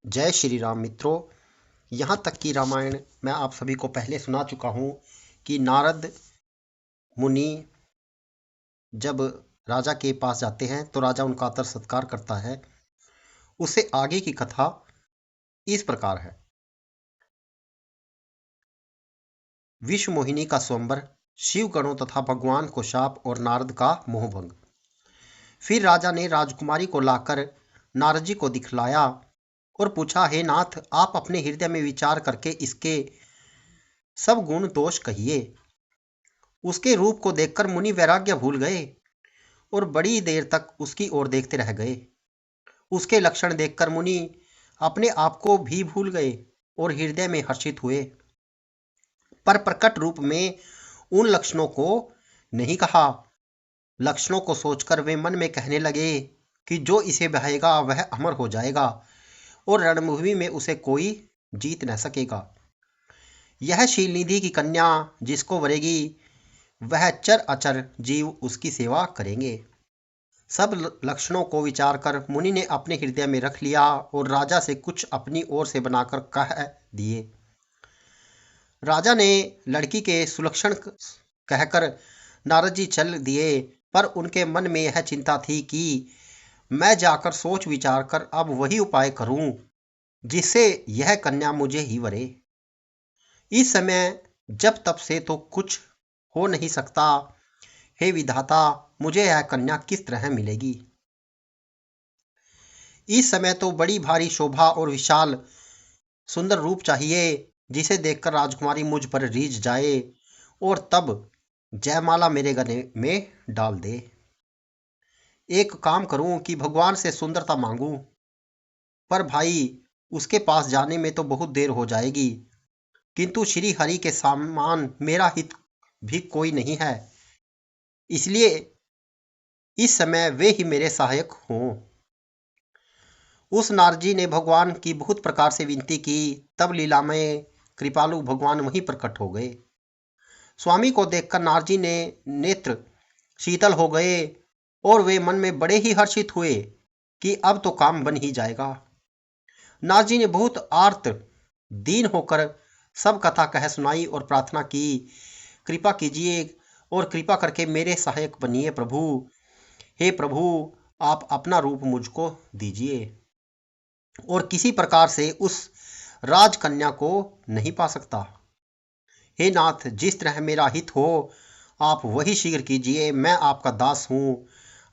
जय श्री राम मित्रों। यहाँ तक कि रामायण मैं आप सभी को पहले सुना चुका हूँ कि नारद मुनि जब राजा के पास जाते हैं तो राजा उनका आदर सत्कार करता है। उससे आगे की कथा इस प्रकार है। विश्व मोहिनी का स्वयंवर, शिव गणों तथा भगवान को शाप और नारद का मोहभंग। फिर राजा ने राजकुमारी को लाकर नारद जी को दिखलाया और पूछा, हे नाथ, आप अपने हृदय में विचार करके इसके सब गुण दोष कहिए। उसके रूप को देखकर मुनि वैराग्य भूल गए और बड़ी देर तक उसकी ओर देखते रह गए। उसके लक्षण देखकर मुनि अपने आप को भी भूल गए और हृदय में हर्षित हुए, पर प्रकट रूप में उन लक्षणों को नहीं कहा। लक्षणों को सोचकर वे मन में कहने लगे कि जो इसे बहाएगा वह अमर हो जाएगा और रणभूमि में उसे कोई जीत न सकेगा। यह शीलनिधि की कन्या जिसको वरेगी वह चर अचर जीव उसकी सेवा करेंगे। सब लक्षणों को विचार कर मुनि ने अपने हृदय में रख लिया और राजा से कुछ अपनी ओर से बनाकर कह दिए। राजा ने लड़की के सुलक्षण कहकर नारद जी चल दिए, पर उनके मन में यह चिंता थी कि मैं जाकर सोच विचार कर अब वही उपाय करूं जिससे यह कन्या मुझे ही वरे। इस समय जब तब से तो कुछ हो नहीं सकता। हे विधाता, मुझे यह कन्या किस तरह मिलेगी? इस समय तो बड़ी भारी शोभा और विशाल सुंदर रूप चाहिए जिसे देखकर राजकुमारी मुझ पर रीझ जाए और तब जयमाला मेरे गले में डाल दे। एक काम करूं कि भगवान से सुंदरता मांगूं, पर भाई उसके पास जाने में तो बहुत देर हो जाएगी, किंतु श्री हरि के समान मेरा हित भी कोई नहीं है, इसलिए इस समय वे ही मेरे सहायक हों। उस नारजी ने भगवान की बहुत प्रकार से विनती की, तब लीलामय कृपालु भगवान वहीं प्रकट हो गए। स्वामी को देखकर नारजी ने नेत्र शीतल हो गए और वे मन में बड़े ही हर्षित हुए कि अब तो काम बन ही जाएगा। नारजी ने बहुत आर्त दीन होकर सब कथा कह सुनाई और प्रार्थना की, कृपा कीजिए और कृपा करके मेरे सहायक बनिए प्रभु। हे प्रभु, आप अपना रूप मुझको दीजिए और किसी प्रकार से उस राजकन्या को नहीं पा सकता। हे नाथ, जिस तरह मेरा हित हो आप वही शीघ्र कीजिए, मैं आपका दास हूँ।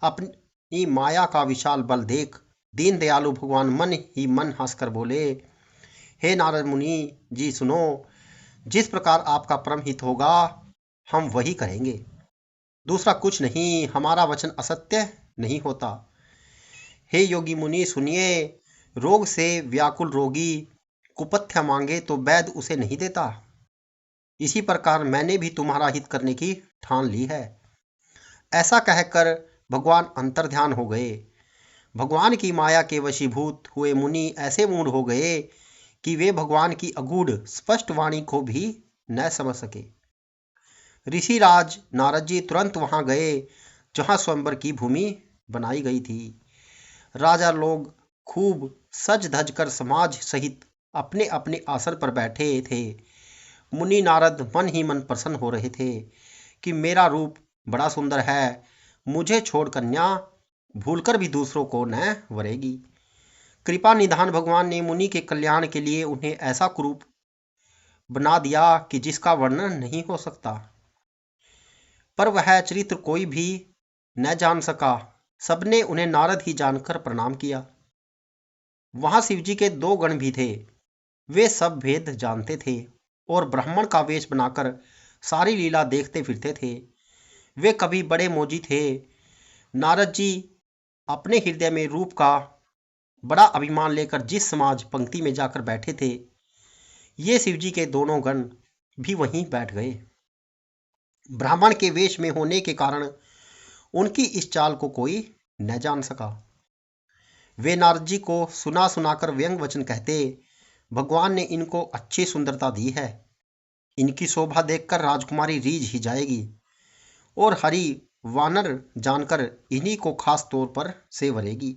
अपनी माया का विशाल बल देख दीन दयालु भगवान मन ही मन हंसकर बोले, हे नारद मुनि जी सुनो, जिस प्रकार आपका परम हित होगा हम वही करेंगे, दूसरा कुछ नहीं। हमारा वचन असत्य नहीं होता। हे योगी मुनि सुनिए, रोग से व्याकुल रोगी कुपथ्य मांगे तो वैद्य उसे नहीं देता। इसी प्रकार मैंने भी तुम्हारा हित करने की ठान ली है। ऐसा कहकर भगवान अंतर्ध्यान हो गए। भगवान की माया के वशीभूत हुए मुनि ऐसे मूढ़ हो गए कि वे भगवान की अगूढ़ स्पष्ट वाणी को भी न समझ सके। ऋषिराज नारद जी तुरंत वहां गए जहां स्वयंवर की भूमि बनाई गई थी। राजा लोग खूब सज धज कर समाज सहित अपने अपने आसन पर बैठे थे। मुनि नारद मन ही मन प्रसन्न हो रहे थे कि मेरा रूप बड़ा सुंदर है, मुझे छोड़ कन्या भूलकर भी दूसरों को न वरेगी। कृपा निधान भगवान ने मुनि के कल्याण के लिए उन्हें ऐसा कुरूप बना दिया कि जिसका वर्णन नहीं हो सकता, पर वह चरित्र कोई भी न जान सका। सबने उन्हें नारद ही जानकर प्रणाम किया। वहां शिवजी के दो गण भी थे। वे सब भेद जानते थे और ब्राह्मण का वेश बनाकर सारी लीला देखते फिरते थे। वे कभी बड़े मोजी थे। नारद जी अपने हृदय में रूप का बड़ा अभिमान लेकर जिस समाज पंक्ति में जाकर बैठे थे, ये शिवजी के दोनों गण भी वहीं बैठ गए। ब्राह्मण के वेश में होने के कारण उनकी इस चाल को कोई न जान सका। वे नारद जी को सुना सुनाकर व्यंग वचन कहते, भगवान ने इनको अच्छी सुंदरता दी है, इनकी शोभा देखकर राजकुमारी रीझ ही जाएगी और हरि वानर जानकर इन्हीं को खास तौर पर से वरेगी।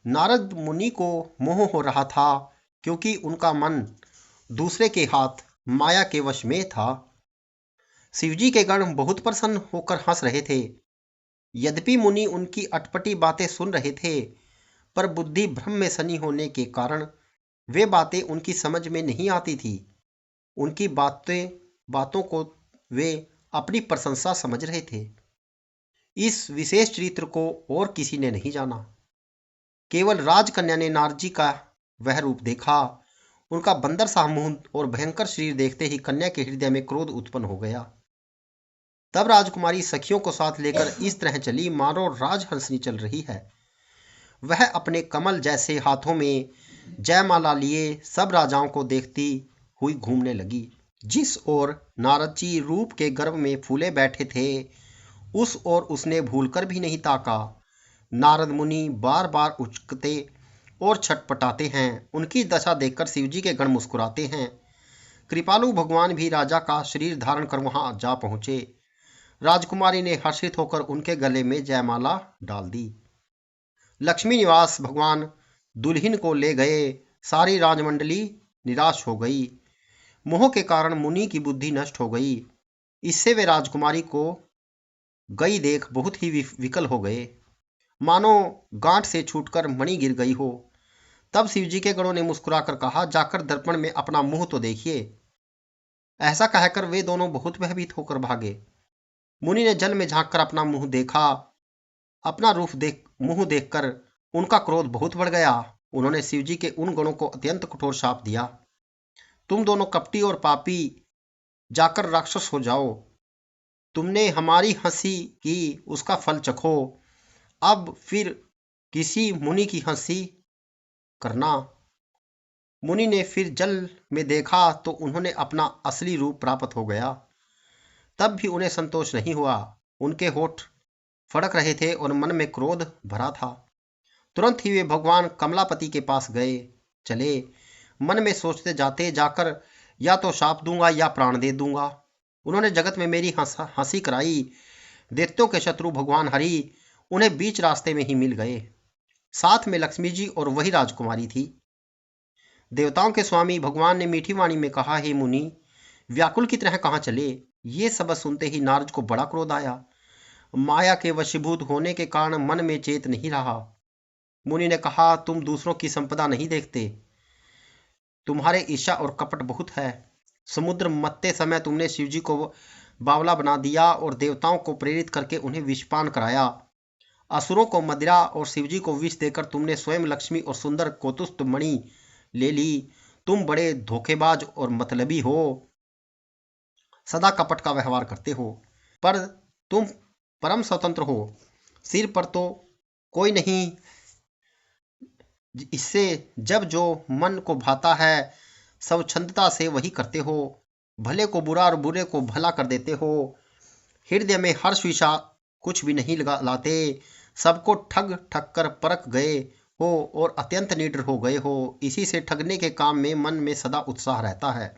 नारद मुनि को मोह हो रहा था, क्योंकि उनका मन दूसरे के हाथ माया के वश में था। शिवजी के गण बहुत प्रसन्न होकर हंस रहे थे। यद्यपि मुनि उनकी अटपटी बातें सुन रहे थे, पर बुद्धि भ्रम में सनी होने के कारण वे बातें उनकी समझ में नहीं आती थी। उनकी बातों को वे अपनी प्रशंसा समझ रहे थे। इस विशेष चरित्र को और किसी ने नहीं जाना। केवल राजकन्या ने नारद जी का वह रूप देखा। उनका बंदर सा मुंह और भयंकर शरीर देखते ही कन्या के हृदय में क्रोध उत्पन्न हो गया। तब राजकुमारी सखियों को साथ लेकर इस तरह चली मानो राजहंसनी चल रही है। वह अपने कमल जैसे हाथों में जयमाला लिए सब राजाओं को देखती हुई घूमने लगी। जिस ओर नारद जी रूप के गर्व में फूले बैठे थे, उस ओर उसने भूलकर भी नहीं ताका। नारद मुनि बार बार उचकते और छटपटाते हैं। उनकी दशा देखकर शिवजी के गण मुस्कुराते हैं। कृपालु भगवान भी राजा का शरीर धारण कर वहां जा पहुंचे। राजकुमारी ने हर्षित होकर उनके गले में जयमाला डाल दी। लक्ष्मी निवास भगवान दुल्हन को ले गए। सारी राजमंडली निराश हो गई। मोह के कारण मुनि की बुद्धि नष्ट हो गई। इससे वे राजकुमारी को गई देख बहुत ही विकल हो गए, मानो गांठ से छूटकर मणि गिर गई हो। तब शिवजी के गणों ने मुस्कुराकर कहा, जाकर दर्पण में अपना मुंह तो देखिए। ऐसा कहकर वे दोनों बहुत भयभीत होकर भागे। मुनि ने जल में झांककर अपना मुंह देखा। अपना मुंह देखकर उनका क्रोध बहुत बढ़ गया। उन्होंने शिवजी के उन गणों को अत्यंत कठोर शाप दिया। तुम दोनों कपटी और पापी, जाकर राक्षस हो जाओ। तुमने हमारी हंसी की, उसका फल चखो। अब फिर किसी मुनि की हंसी करना। मुनि ने फिर जल में देखा तो उन्होंने अपना असली रूप प्राप्त हो गया। तब भी उन्हें संतोष नहीं हुआ। उनके होठ फड़क रहे थे और मन में क्रोध भरा था। तुरंत ही वे भगवान कमलापति के पास गए चले। मन में सोचते जाते, जाकर या तो शाप दूंगा या प्राण दे दूंगा। उन्होंने जगत में मेरी हंसी कराई। दैत्यों के शत्रु भगवान हरि उन्हें बीच रास्ते में ही मिल गए। साथ में लक्ष्मी जी और वही राजकुमारी थी। देवताओं के स्वामी भगवान ने मीठी वाणी में कहा, हे मुनि, व्याकुल की तरह कहाँ चले? ये सब सुनते ही नारद को बड़ा क्रोध आया। माया के वशीभूत होने के कारण मन में चेत नहीं रहा। मुनि ने कहा, तुम दूसरों की संपदा नहीं देखते। तुम्हारे ईर्ष्या और कपट बहुत है। समुद्र मत्ते समय तुमने शिवजी को बावला बना दिया और देवताओं को प्रेरित करके उन्हें विषपान कराया। असुरों को मदिरा और शिवजी को विष देकर तुमने स्वयं लक्ष्मी और सुंदर कौतुस्त मणि ले ली। तुम बड़े धोखेबाज और मतलबी हो, सदा कपट का व्यवहार करते हो, पर तुम परम स्वतंत्र हो। सिर पर तो कोई नहीं, इससे जब जो मन को भाता है स्वच्छंदता से वही करते हो। भले को बुरा और बुरे को भला कर देते हो। हृदय में हर्ष विषाद कुछ भी नहीं लाते। सबको ठग ठग कर परख गए हो और अत्यंत निडर हो गए हो। इसी से ठगने के काम में मन में सदा उत्साह रहता है।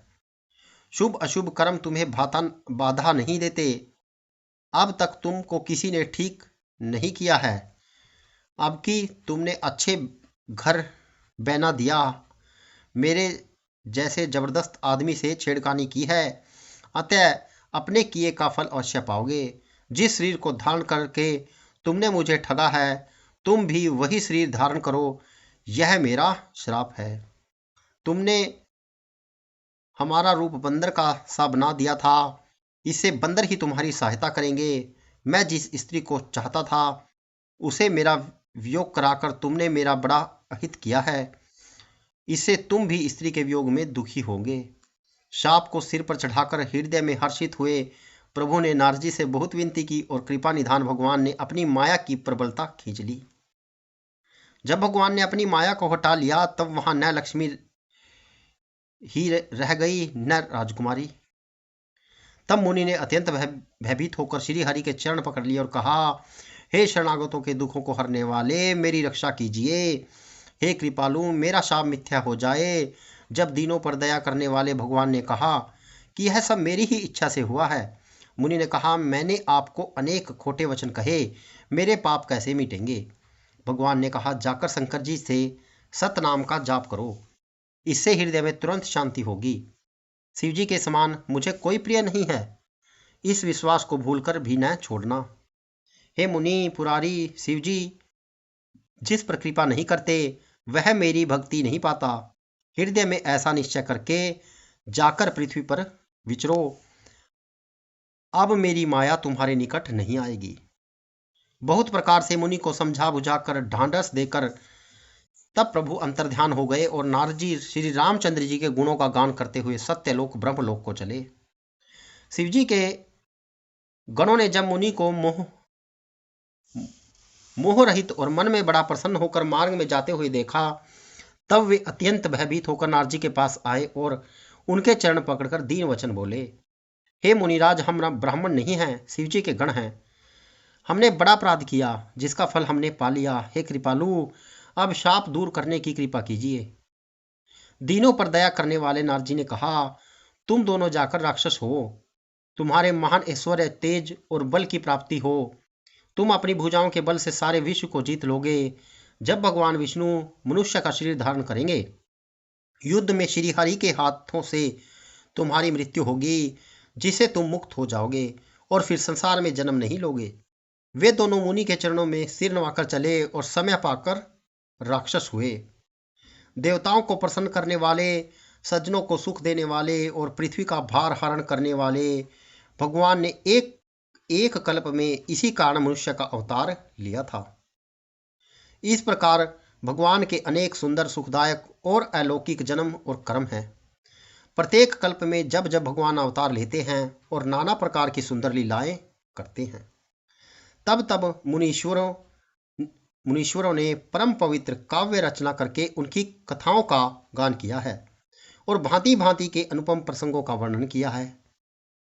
शुभ अशुभ कर्म तुम्हें बाधा नहीं देते। अब तक तुमको किसी ने ठीक नहीं किया है। अब कि तुमने अच्छे घर बना दिया, मेरे जैसे जबरदस्त आदमी से छेड़खानी की है, अतः अपने किए का फल अवश्य पाओगे। जिस शरीर को धारण करके तुमने मुझे ठगा है, तुम भी वही शरीर धारण करो। यह मेरा श्राप है। तुमने हमारा रूप बंदर का सा बना दिया था। इससे बंदर ही तुम्हारी सहायता करेंगे। मैं जिस स्त्री को चाहता था उसे मेरा वियोग कराकर तुमने मेरा बड़ा अहित किया है। इससे तुम भी स्त्री के वियोग में दुखी होंगे। शाप को सिर पर चढ़ाकर हृदय में हर्षित हुए प्रभु ने नारद जी से बहुत विनती की और कृपा निधान भगवान ने अपनी माया की प्रबलता खींच ली। जब भगवान ने अपनी माया को हटा लिया, तब वहां न लक्ष्मी ही रह गई न राजकुमारी। तब मुनि ने अत्यंत भयभीत होकर श्री हरि के चरण पकड़ लिए और कहा, हे शरणागतों के दुखों को हरने वाले, मेरी रक्षा कीजिए। हे कृपालु, मेरा शाप मिथ्या हो जाए। जब दीनों पर दया करने वाले भगवान ने कहा कि यह सब मेरी ही इच्छा से हुआ है, मुनि ने कहा, मैंने आपको अनेक खोटे वचन कहे, मेरे पाप कैसे मिटेंगे? भगवान ने कहा, जाकर शंकर जी से सत नाम का जाप करो, इससे हृदय में तुरंत शांति होगी। शिव जी के समान मुझे कोई प्रिय नहीं है, इस विश्वास को भूलकर भी न छोड़ना। हे मुनि पुरारी, शिव जी जिस पर कृपा नहीं करते वह मेरी भक्ति नहीं पाता। हृदय में ऐसा निश्चय करके जाकर पृथ्वी पर विचरो, अब मेरी माया तुम्हारे निकट नहीं आएगी। बहुत प्रकार से मुनि को समझा बुझाकर ढांढस देकर तब प्रभु अंतर्ध्यान हो गए और नारद जी श्री रामचंद्र जी के गुणों का गान करते हुए सत्यलोक ब्रह्मलोक को चले। शिव जी के गणों ने जब मुनि को मोह रहित और मन में बड़ा प्रसन्न होकर मार्ग में जाते हुए देखा, तब वे अत्यंत भयभीत होकर नारद जी के पास आए और उनके चरण पकड़कर दीन वचन बोले, हे मुनिराज, हम ब्राह्मण नहीं हैं, शिव जी के गण हैं। हमने बड़ा अपराध किया जिसका फल हमने पा लिया। हे कृपालु, अब शाप दूर करने की कृपा कीजिए। दीनों पर दया करने वाले नारद जी ने कहा, तुम दोनों जाकर राक्षस हो, तुम्हारे महान ऐश्वर्य, तेज और बल की प्राप्ति हो, तुम अपनी भुजाओं के बल से सारे विश्व को जीत लोगे। जब भगवान विष्णु मनुष्य का शरीर धारण करेंगे, युद्ध में श्री हरि के हाथों से तुम्हारी मृत्यु होगी, जिससे तुम मुक्त हो जाओगे और फिर संसार में जन्म नहीं लोगे। वे दोनों मुनि के चरणों में सिर नवाकर चले और समय पाकर राक्षस हुए। देवताओं को प्रसन्न करने वाले, सज्जनों को सुख देने वाले और पृथ्वी का भार हरण करने वाले भगवान ने एक कल्प में इसी कारण मनुष्य का अवतार लिया था। इस प्रकार भगवान के अनेक सुंदर, सुखदायक और अलौकिक जन्म और कर्म हैं। प्रत्येक कल्प में जब जब भगवान अवतार लेते हैं और नाना प्रकार की सुंदर लीलाएं करते हैं, तब तब मुनीश्वरों ने परम पवित्र काव्य रचना करके उनकी कथाओं का गान किया है और भांति भांति के अनुपम प्रसंगों का वर्णन किया है,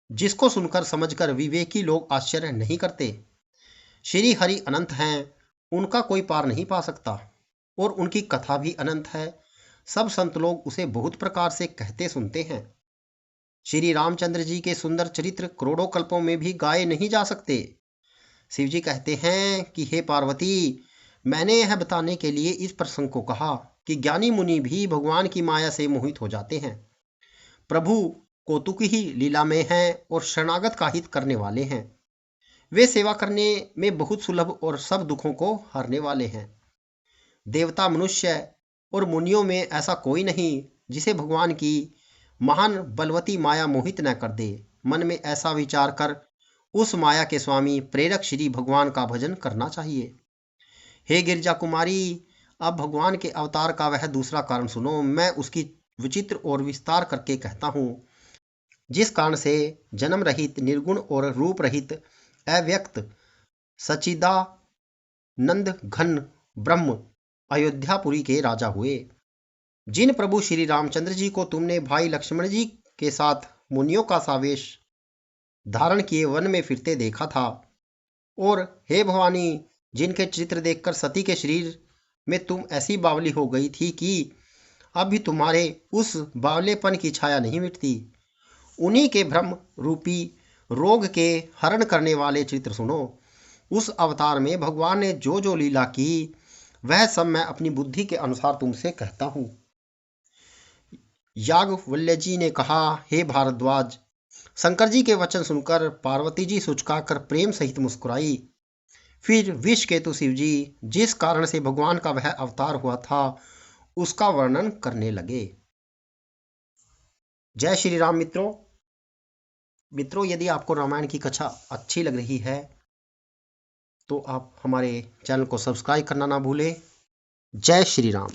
जिसको सुनकर समझकर विवेकी लोग आश्चर्य नहीं करते। श्री हरि अनंत हैं, उनका कोई पार नहीं पा सकता, और उनकी कथा भी अनंत है। सब संत लोग उसे बहुत प्रकार से कहते सुनते हैं। श्री रामचंद्र जी के सुंदर चरित्र करोड़ों कल्पों में भी गाए नहीं जा सकते। शिव जी कहते हैं कि हे पार्वती, मैंने यह बताने के लिए इस प्रसंग को कहा कि ज्ञानी मुनि भी भगवान की माया से मोहित हो जाते हैं। प्रभु कौतुक ही लीला में हैं और शरणागत का हित करने वाले हैं। वे सेवा करने में बहुत सुलभ और सब दुखों को हरने वाले हैं। देवता, मनुष्य और मुनियों में ऐसा कोई नहीं जिसे भगवान की महान बलवती माया मोहित न कर दे। मन में ऐसा विचार कर उस माया के स्वामी प्रेरक श्री भगवान का भजन करना चाहिए। हे गिरजा कुमारी, अब भगवान के अवतार का वह दूसरा कारण सुनो। मैं उसकी विचित्र और विस्तार करके कहता हूँ, जिस कारण से जन्म रहित, निर्गुण और रूप रहित, अव्यक्त, सच्चिदानंद घन ब्रह्म अयोध्यापुरी के राजा हुए। जिन प्रभु श्री रामचंद्र जी को तुमने भाई लक्ष्मण जी के साथ मुनियों का सावेश धारण किए वन में फिरते देखा था, और हे भवानी, जिनके चित्र देखकर सती के शरीर में तुम ऐसी बावली हो गई थी कि अब भी तुम्हारे उस बावलेपन की छाया नहीं मिटती, उन्हीं के भ्रम रूपी रोग के हरण करने वाले चित्र सुनो। उस अवतार में भगवान ने जो जो लीला की, वह सब मैं अपनी बुद्धि के अनुसार तुमसे कहता हूँ। याज्ञवल्क्य जी ने कहा, हे भारद्वाज, शंकर जी के वचन सुनकर पार्वती जी सुचकाकर प्रेम सहित मुस्कुराई। फिर विषकेतु शिव जी जिस कारण से भगवान का वह अवतार हुआ था, उसका वर्णन करने लगे। जय श्री राम। मित्रों, यदि आपको रामायण की कथा अच्छी लग रही है तो आप हमारे चैनल को सब्सक्राइब करना ना भूलें। जय श्री राम।